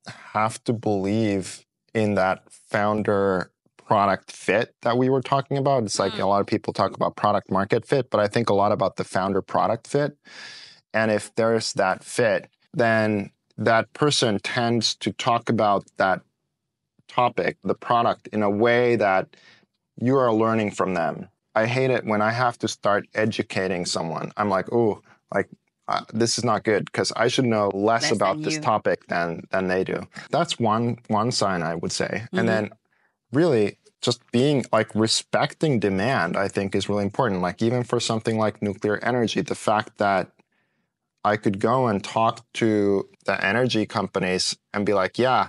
have to believe in that founder product fit that we were talking about. It's like a lot of people talk about product market fit, but I think a lot about the founder product fit. And if there's that fit, then that person tends to talk about that topic, the product, in a way that you are learning from them. I hate it when I have to start educating someone. I'm like, this is not good because I should know less about this topic than they do. That's one sign, I would say. And then really just being like respecting demand, I think is really important. Like even for something like nuclear energy, the fact that I could go and talk to the energy companies and be like, yeah,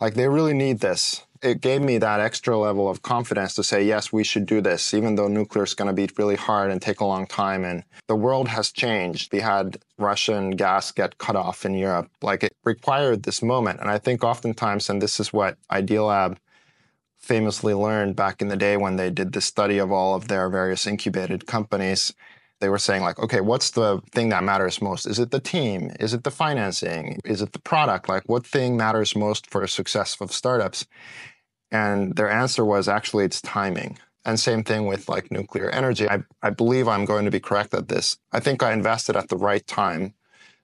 like they really need this. It gave me that extra level of confidence to say, yes, we should do this, even though nuclear is going to be really hard and take a long time. And the world has changed. We had Russian gas get cut off in Europe. Like it required this moment. And I think oftentimes, and this is what Idealab famously learned back in the day when they did the study of all of their various incubated companies, they were saying like, okay, what's the thing that matters most? Is it the team? Is it the financing? Is it the product? Like what thing matters most for success of startups? And their answer was actually it's timing. And same thing with like nuclear energy. I believe I'm going to be correct at this. I think I invested at the right time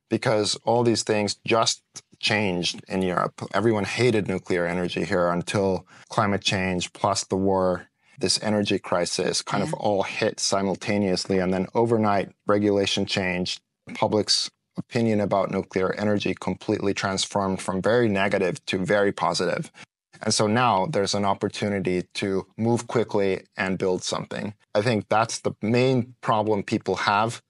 because all these things just changed in Europe. Everyone hated nuclear energy here until climate change plus the war, this energy crisis kind of all hit simultaneously. And then overnight, regulation changed. Public's opinion about nuclear energy completely transformed from very negative to very positive. And so now there's an opportunity to move quickly and build something. I think that's the main problem people have,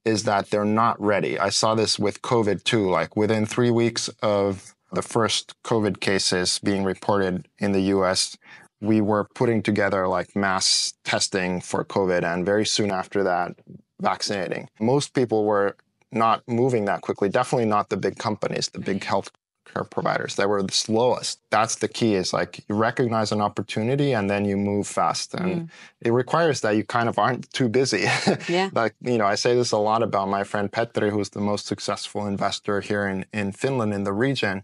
is that they're not ready. I saw this with COVID too. Like within 3 weeks of the first COVID cases being reported in the US, we were putting together like mass testing for COVID, and very soon after that, vaccinating. Most people were not moving that quickly, definitely not the big companies, the big healthcare providers. They were the slowest. That's the key, is like you recognize an opportunity and then you move fast. And it requires that you kind of aren't too busy. Like, I say this a lot about my friend Petteri, who's the most successful investor here in Finland, in the region,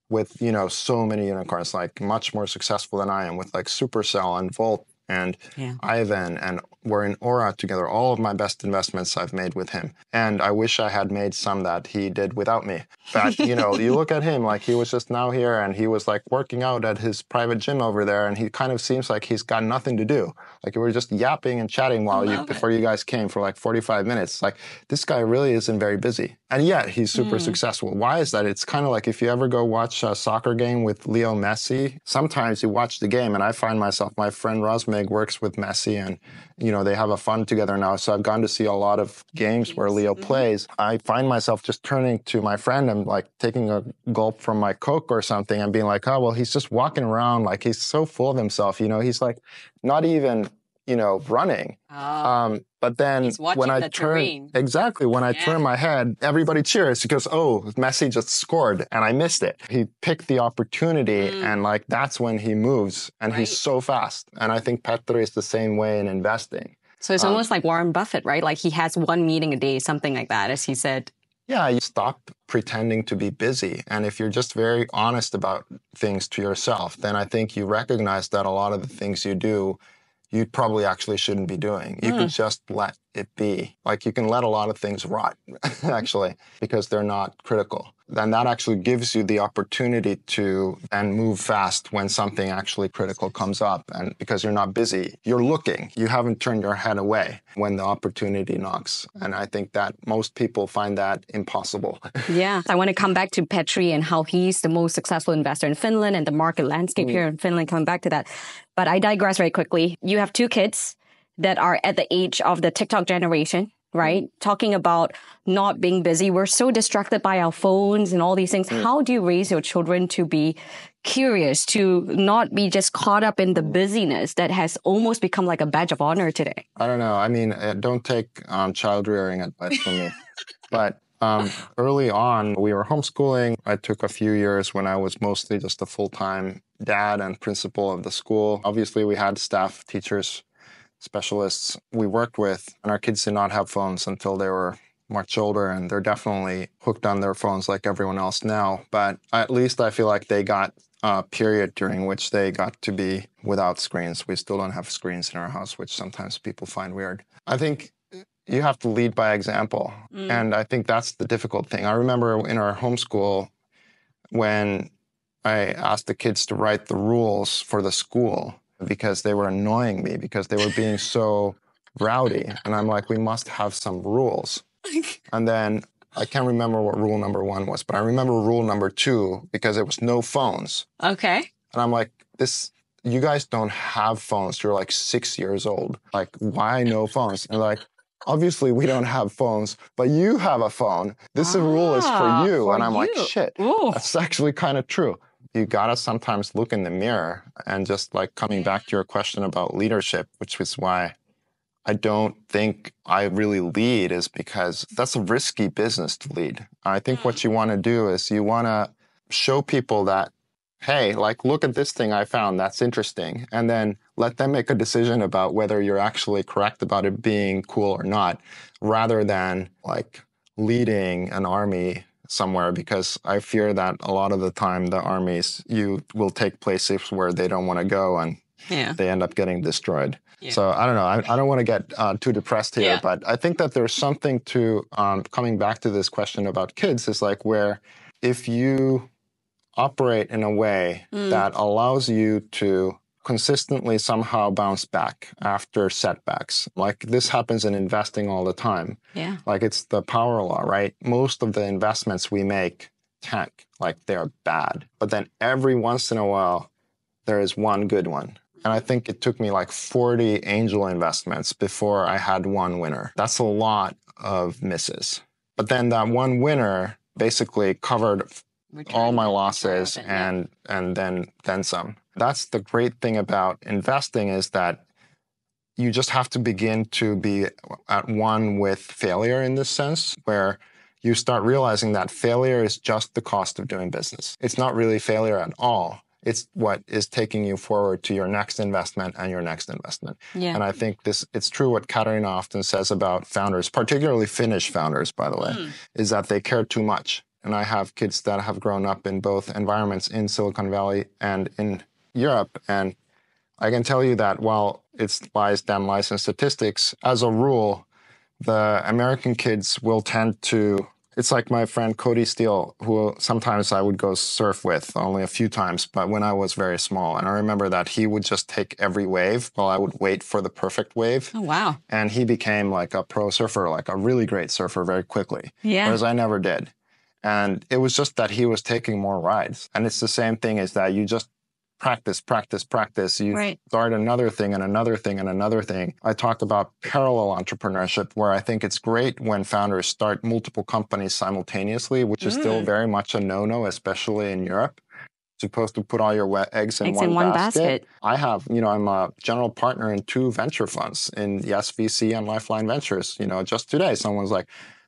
with, so many unicorns, like much more successful than I am, with like Supercell and Volt and Ivan, and we're in Ōura together. All of my best investments I've made with him. And I wish I had made some that he did without me. But, you look at him, like he was just now here and he was like working out at his private gym over there, and he kind of seems like he's got nothing to do. Like we were just yapping and chatting before you guys came for like 45 minutes. Like this guy really isn't very busy. And yet he's super successful. Why is that? It's kind of like if you ever go watch a soccer game with Leo Messi, sometimes you watch the game and I find myself, my friend Rosmig works with Messi and, they have a fun together now. So I've gone to see a lot of games where Leo plays. I find myself just turning to my friend and like taking a gulp from my Coke or something and being like, oh, well, he's just walking around. Like he's so full of himself, he's like not even, running. But then when I turn, when I turn my head, everybody cheers because, oh, Messi just scored and I missed it. He picked the opportunity and like that's when he moves, and he's so fast. And I think Petteri is the same way in investing. So it's almost like Warren Buffett, right? Like he has one meeting a day, something like that, as he said. Yeah, you stop pretending to be busy. And if you're just very honest about things to yourself, then I think you recognize that a lot of the things you do, you probably actually shouldn't be doing. You could just let it be. Like you can let a lot of things rot, actually, because they're not critical. then that actually gives you the opportunity to then move fast when something actually critical comes up. And because you're not busy, you're looking. You haven't turned your head away when the opportunity knocks. And I think that most people find that impossible. Yeah. I want to come back to Petteri and how he's the most successful investor in Finland and the market landscape here in Finland, coming back to that. But I digress very quickly. You have 2 kids that are at the age of the TikTok generation, right? Talking about not being busy. We're so distracted by our phones and all these things. How do you raise your children to be curious, to not be just caught up in the busyness that has almost become like a badge of honor today? I don't know. I mean, don't take child rearing advice from me. But early on, we were homeschooling. I took a few years when I was mostly just a full-time dad and principal of the school. Obviously, we had staff, teachers, specialists we worked with, and our kids did not have phones until they were much older, and they're definitely hooked on their phones like everyone else now. But at least I feel like they got a period during which they got to be without screens. We still don't have screens in our house, which sometimes people find weird. I think you have to lead by example, and I think that's the difficult thing. I remember in our homeschool when I asked the kids to write the rules for the school, because they were annoying me, because they were being so rowdy. And I'm like, we must have some rules. And then I can't remember what rule number 1 was, but I remember rule number 2 because it was no phones. Okay. And I'm like, you guys don't have phones. You're like 6 years old. Like, why no phones? And they're like, obviously we don't have phones, but you have a phone. This rule is for you. And I'm like, shit, that's actually kind of true. You gotta sometimes look in the mirror, and just like coming back to your question about leadership, which is why I don't think I really lead, is because that's a risky business to lead. I think what you want to do is you want to show people that, hey, like, look at this thing I found, that's interesting. And then let them make a decision about whether you're actually correct about it being cool or not, rather than like leading an army somewhere, because I fear that a lot of the time the armies, you will take places where they don't want to go, and they end up getting destroyed. Yeah. So I don't know. I don't want to get too depressed here, but I think that there's something to coming back to this question about kids, is like where if you operate in a way that allows you to consistently somehow bounce back after setbacks. Like this happens in investing all the time. Yeah. Like it's the power law, right? Most of the investments we make tank, like they're bad. But then every once in a while, there is one good one. And I think it took me like 40 angel investments before I had one winner. That's a lot of misses. But then that one winner basically covered all my losses and then some. That's the great thing about investing, is that you just have to begin to be at one with failure in this sense, where you start realizing that failure is just the cost of doing business. It's not really failure at all. It's what is taking you forward to your next investment and your next investment. Yeah. And I think it's true what Caterina often says about founders, particularly Finnish founders, by the way, is that they care too much. And I have kids that have grown up in both environments in Silicon Valley and in Europe. And I can tell you that while it's lies, damn lies, and statistics, as a rule, the American kids will tend to, it's like my friend Cody Steele, who sometimes I would go surf with, only a few times, but when I was very small. And I remember that he would just take every wave while I would wait for the perfect wave. Oh, wow. And he became like a pro surfer, like a really great surfer very quickly. Yeah. Whereas I never did. And it was just that he was taking more rides. And it's the same thing, is that you just practice. You start another thing and another thing and another thing. I talk about parallel entrepreneurship, where I think it's great when founders start multiple companies simultaneously, which is still very much a no-no, especially in Europe. You're supposed to put all your eggs in one basket. I have, I'm a general partner in 2 venture funds, in Yes VC and Lifeline Ventures. Just today, someone's like,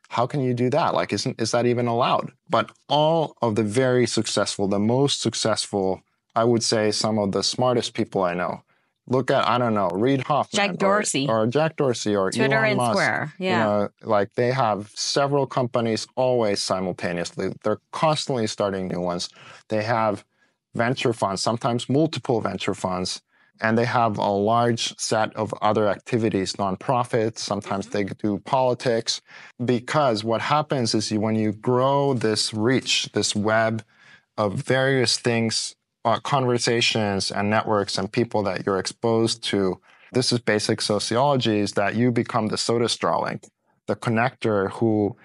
how can you do that? Like, is that even allowed? But all of the very successful, the most successful, I would say some of the smartest people I know. Look at, I don't know, Reid Hoffman. Jack Dorsey. Or Jack Dorsey or Twitter Elon and Musk. Square. Yeah. Like they have several companies always simultaneously. They're constantly starting new ones. They have venture funds, sometimes multiple venture funds. And they have a large set of other activities, nonprofits, sometimes they do politics, because what happens is when you grow this reach, this web of various things, conversations and networks and people that you're exposed to, this is basic sociology, is that you become the soda straw link, the connector who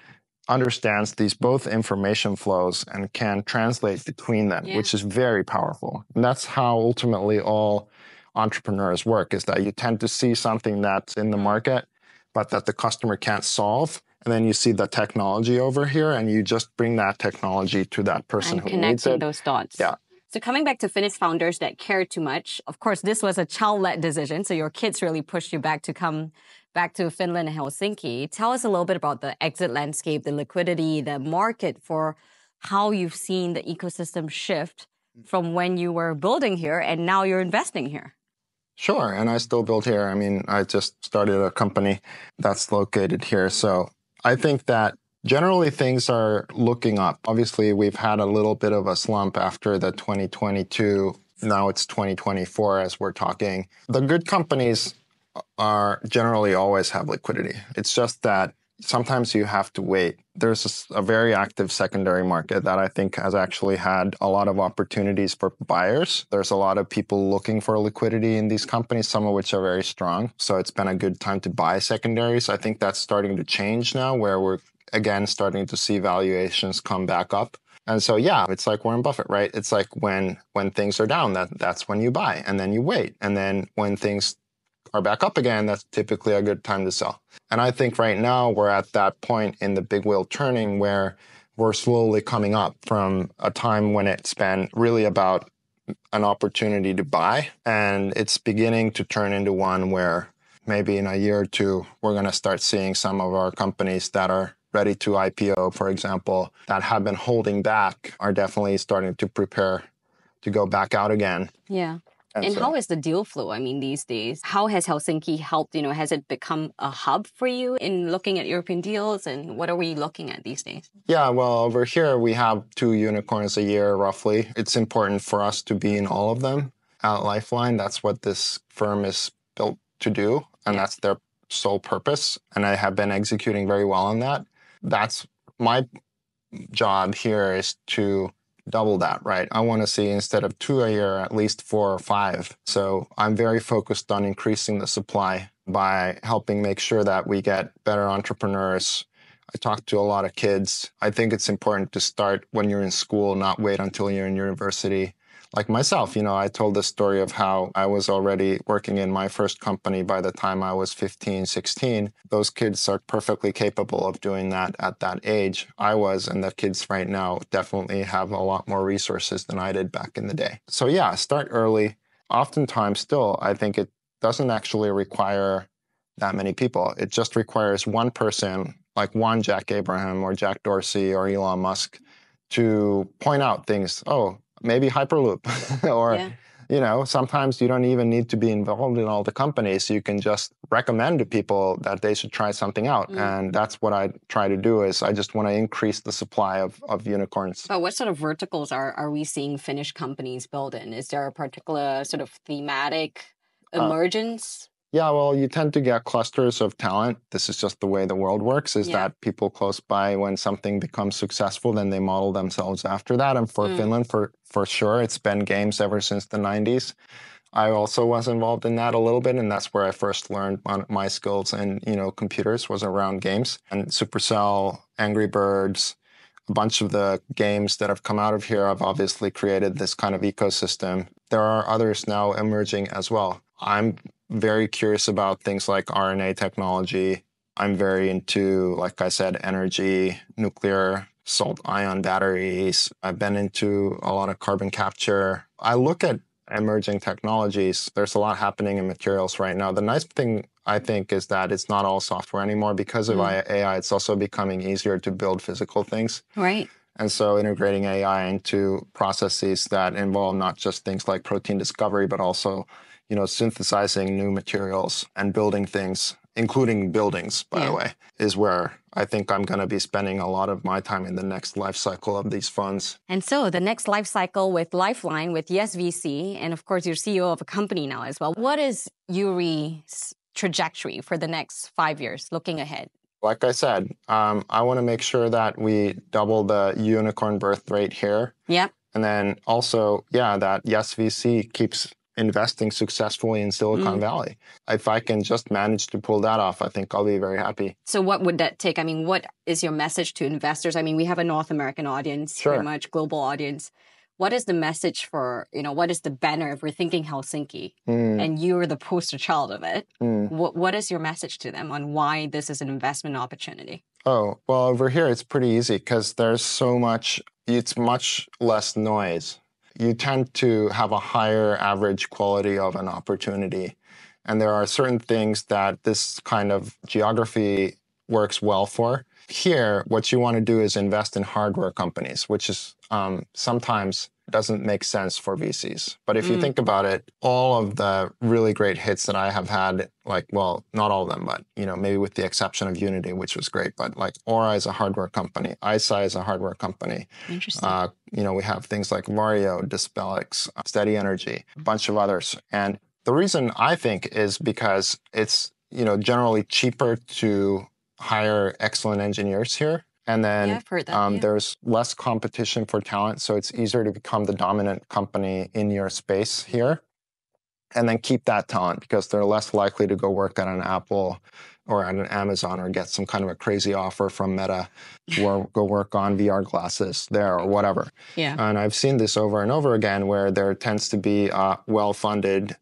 understands these both information flows and can translate between them, which is very powerful. And that's how ultimately all entrepreneurs work, is that you tend to see something that's in the market, but that the customer can't solve. And then you see the technology over here and you just bring that technology to that person who needs it. Connecting those dots. Yeah. So coming back to Finnish founders that care too much, of course, this was a child-led decision. So your kids really pushed you back to come back to Finland and Helsinki. Tell us a little bit about the exit landscape, the liquidity, the market, for how you've seen the ecosystem shift from when you were building here and now you're investing here. Sure. And I still build here. I mean, I just started a company that's located here. So I think that generally things are looking up. Obviously, we've had a little bit of a slump after the 2022. Now it's 2024 as we're talking. The good companies are generally always have liquidity. It's just that sometimes you have to wait. There's a very active secondary market that I think has actually had a lot of opportunities for buyers. There's a lot of people looking for liquidity in these companies, some of which are very strong. So it's been a good time to buy secondaries. I think that's starting to change now, where we're again starting to see valuations come back up. And so, yeah, it's like Warren Buffett, right? It's like when things are down, that's when you buy, and then you wait. And then when things are back up again, that's typically a good time to sell. And I think right now we're at that point in the big wheel turning where we're slowly coming up from a time when it's been really about an opportunity to buy. And it's beginning to turn into one where maybe in a year or two, we're going to start seeing some of our companies that are ready to IPO, for example, that have been holding back are definitely starting to prepare to go back out again. Yeah. And how is the deal flow? I mean, these days, how has Helsinki helped? Has it become a hub for you in looking at European deals? And what are we looking at these days? Yeah, well, over here, we have 2 unicorns a year, roughly. It's important for us to be in all of them. At Lifeline, that's what this firm is built to do. And that's their sole purpose. And I have been executing very well on that. That's my job here, is to double that, right? I want to see, instead of 2 a year, at least 4 or 5. So I'm very focused on increasing the supply by helping make sure that we get better entrepreneurs. I talk to a lot of kids. I think it's important to start when you're in school, not wait until you're in university. Like myself, I told the story of how I was already working in my first company by the time I was 15, 16. Those kids are perfectly capable of doing that at that age. I was, and the kids right now definitely have a lot more resources than I did back in the day. So yeah, start early. Oftentimes still, I think it doesn't actually require that many people. It just requires one person, like one Jack Abraham or Jack Dorsey or Elon Musk, to point out things. Oh, maybe Hyperloop or, sometimes you don't even need to be involved in all the companies. You can just recommend to people that they should try something out. And that's what I try to do, is I just want to increase the supply of unicorns. But what sort of verticals are we seeing Finnish companies build in? Is there a particular sort of thematic emergence? Yeah, well, you tend to get clusters of talent. This is just the way the world works, is that people close by, when something becomes successful, then they model themselves after that. And for Finland, for sure, it's been games ever since the 90s. I also was involved in that a little bit, and that's where I first learned my skills in, computers, was around games. And Supercell, Angry Birds, a bunch of the games that have come out of here have obviously created this kind of ecosystem. There are others now emerging as well. I'm very curious about things like RNA technology. I'm very into, like I said, energy, nuclear, salt ion batteries. I've been into a lot of carbon capture. I look at emerging technologies. There's a lot happening in materials right now. The nice thing, I think, is that it's not all software anymore. Because of AI, it's also becoming easier to build physical things. Right. And so integrating AI into processes that involve not just things like protein discovery, but also synthesizing new materials and building things including buildings, by the way, is where I think I'm going to be spending a lot of my time in the next life cycle of these funds. And so the next life cycle with Lifeline, with Yes VC, and of course, you're CEO of a company now as well. What is Jyri's trajectory for the next 5 years looking ahead? Like I said, I want to make sure that we double the unicorn birth rate here. Yeah. And then also, that Yes VC keeps investing successfully in Silicon Valley. If I can just manage to pull that off, I think I'll be very happy. So what would that take? I mean, what is your message to investors? I mean, we have a North American audience, pretty much global audience. What is the message for, what is the banner if we're thinking Helsinki and you're the poster child of it? What is your message to them on why this is an investment opportunity? Oh, well, over here, it's pretty easy because there's so much, it's much less noise. You tend to have a higher average quality of an opportunity. And there are certain things that this kind of geography works well for. Here, what you want to do is invest in hardware companies, which is sometimes doesn't make sense for VCs. But if you think about it, all of the really great hits that I have had, not all of them, but maybe with the exception of Unity, which was great, but like Ōura is a hardware company, ISA is a hardware company. Interesting. We have things like Vario, Chen-Spellings, Steady Energy, a bunch of others. And the reason I think is because it's generally cheaper to hire excellent engineers here. And then I've heard that, there's less competition for talent, so it's easier to become the dominant company in your space here. And then keep that talent because they're less likely to go work at an Apple or at an Amazon or get some kind of a crazy offer from Meta or go work on VR glasses there or whatever. Yeah. And I've seen this over and over again where there tends to be a well-funded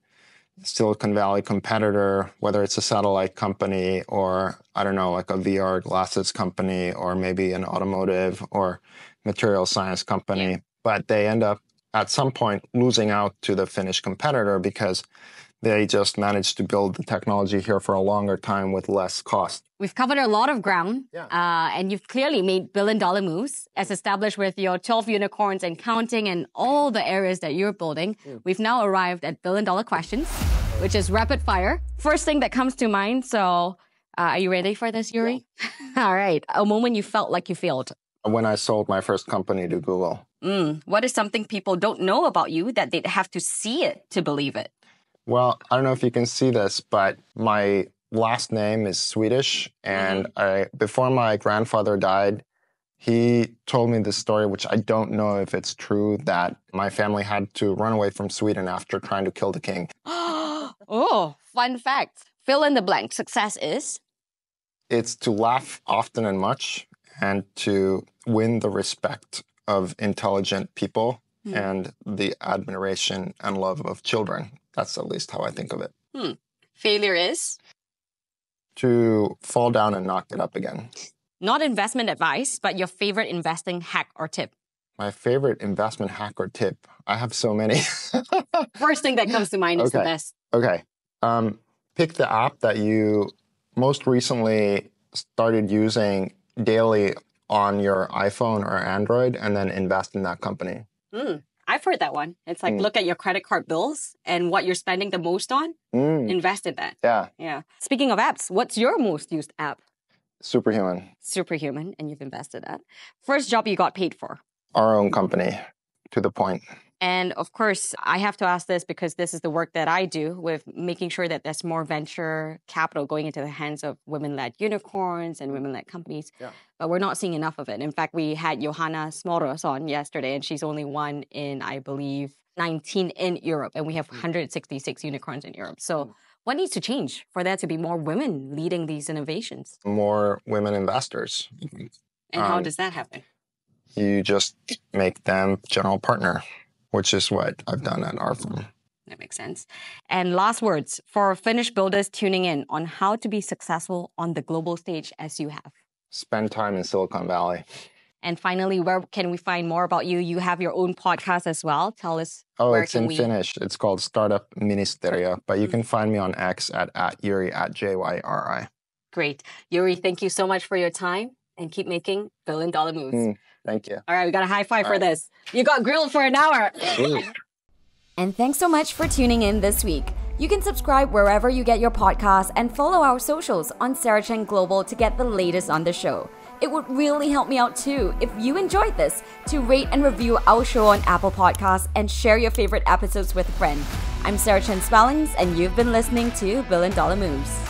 Silicon Valley competitor, whether it's a satellite company or, I don't know, like a VR glasses company or maybe an automotive or material science company. But they end up at some point losing out to the Finnish competitor because they just managed to build the technology here for a longer time with less cost. We've covered a lot of ground, and you've clearly made billion-dollar moves, as established with your 12 unicorns and counting and all the areas that you're building. We've now arrived at billion-dollar questions, which is rapid fire. First thing that comes to mind. So are you ready for this, Jyri? Yeah. All right. A moment you felt like you failed. When I sold my first company to Google. What is something people don't know about you that they'd have to see it to believe it? Well, I don't know if you can see this, but my last name is Swedish. And before my grandfather died, he told me this story, which I don't know if it's true, that my family had to run away from Sweden after trying to kill the king. Oh, fun fact. Fill in the blank. Success is? It's to laugh often and much and to win the respect of intelligent people and the admiration and love of children. That's at least how I think of it. Failure is? To fall down and not get up again. Not investment advice, but your favorite investing hack or tip. My favorite investment hack or tip? I have so many. First thing that comes to mind is the best. Okay. Pick the app that you most recently started using daily on your iPhone or Android and then invest in that company. I've heard that one. It's like look at your credit card bills and what you're spending the most on. Invest in that. Yeah. Speaking of apps, what's your most used app? Superhuman. Superhuman, and you've invested that. First job you got paid for? Our own company, to the point. And of course, I have to ask this because this is the work that I do with making sure that there's more venture capital going into the hands of women-led unicorns and women-led companies. Yeah. But we're not seeing enough of it. In fact, we had Johanna Smoros on yesterday, and she's only one in, I believe, 19 in Europe. And we have 166 unicorns in Europe. So what needs to change for there to be more women leading these innovations? More women investors. And how does that happen? You just make them general partner, which is what I've done at our firm. That makes sense. And last words for Finnish builders tuning in on how to be successful on the global stage as you have. Spend time in Silicon Valley. And finally, where can we find more about you? You have your own podcast as well. Tell us. Oh, it's in Finnish. It's called Startup Ministerio, but you can find me on X at Jyri, at Jyri. Great. Jyri, thank you so much for your time and keep making billion-dollar moves. Thank you. All right, we got a high five for this. You got grilled for an hour. And thanks so much for tuning in this week. You can subscribe wherever you get your podcasts and follow our socials on Sarah Chen Global to get the latest on the show. It would really help me out too if you enjoyed this to rate and review our show on Apple Podcasts and share your favorite episodes with a friend. I'm Sarah Chen-Spellings, and you've been listening to Billion Dollar Moves.